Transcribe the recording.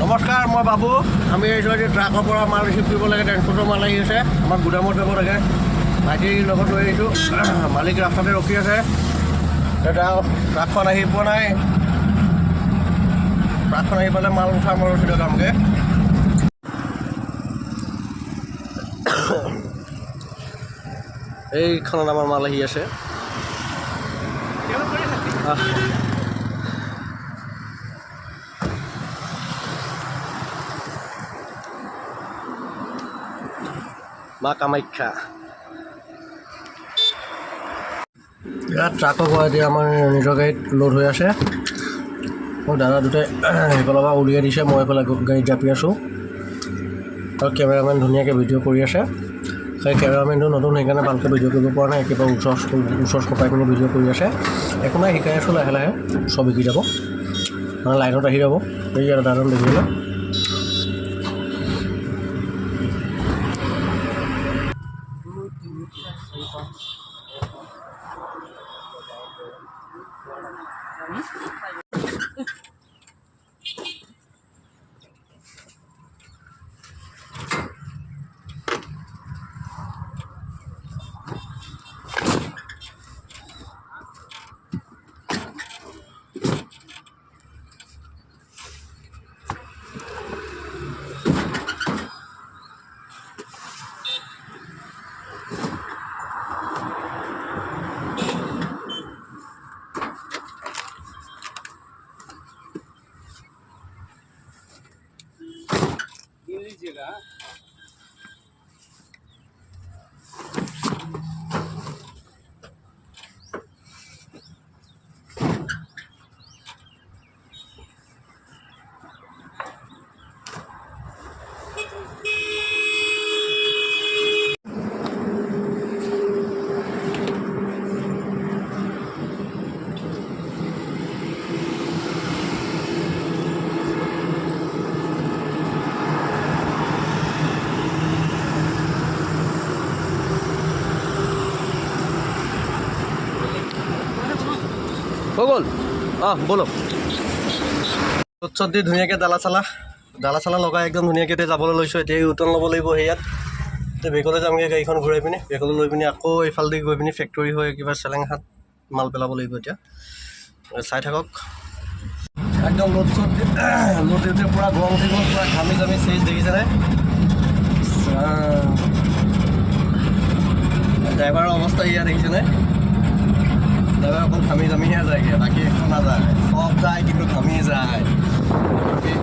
নমস্কাৰ, মই বাবু। আমি এইটো ট্ৰাকৰ পৰা মাল ৰিচিভ কৰিব লাগে, ট্ৰেন্সপৰ্টৰ মাল আহি আছে। আমাক গুদামত যাব লাগে। ভাইটিৰ লগত লৈ আহিছোঁ। মালিক ৰাস্তাতে ৰখি আছে। এতিয়া ট্ৰাকখন আহি পোৱা নাই। ট্ৰাকখন আহি পালে মাল উঠাম আৰু চিধা যামগৈ। এইখনত আমাৰ মাল আহি আছে। মা কামাখ্যা। ইয়াত ট্ৰাকৰ পৰা এতিয়া আমাৰ নিজৰ গাড়ীত লোড হৈ আছে। মোৰ দাদা দুটাই সেইফালৰ পৰা উলিয়াই দিছে, মই এইফালে গাড়ীত জাপি আছোঁ। আৰু কেমেৰামেন ধুনীয়াকৈ ভিডিঅ' কৰি আছে। সেই কেমেৰামেনটো নতুন, সেইকাৰণে ভালকৈ ভিডিঅ' কৰিব পৰা নাই। একেবাৰে ওচৰ কপাই পিনি ভিডিঅ' কৰি আছে। একো নাই, শিকাই আছোঁ লাহে লাহে, চব শিকি যাব। মানে লাইনত আহি যাব। এই আৰু দাদাজন দেখিবলৈ लीजिएगा। হৈ গ'ল। ব'লক। দি ধুনীয়াকৈ দালা চালা লগাই একদম ধুনীয়াকৈ এতিয়া যাবলৈ লৈছোঁ। এতিয়া ইউটাৰ্ণ ল'ব লাগিব সেয়াত। এতিয়া বেগলৈ যামগৈ, গাড়ীখন ঘূৰাই পিনি বেগলৈ লৈ পিনি আকৌ এইফালেদি গৈ পিনি ফেক্টৰী হৈ কিবা চেলেংহাট মাল পেলাব লাগিব। এতিয়া চাই থাকক। একদম লোড দিওঁতে পূৰা গৰম উঠি গ'ল, পূৰা ঘামি জামি চেজ দেখিছেনে? ড্ৰাইভাৰৰ অৱস্থা ইয়াত দেখিছেনে? ড্ৰাইভাৰ অকল ঘামি জামিহে যায়গৈ, বাকী একো নাযায়। চব যায় কিন্তু ঘামি যায়।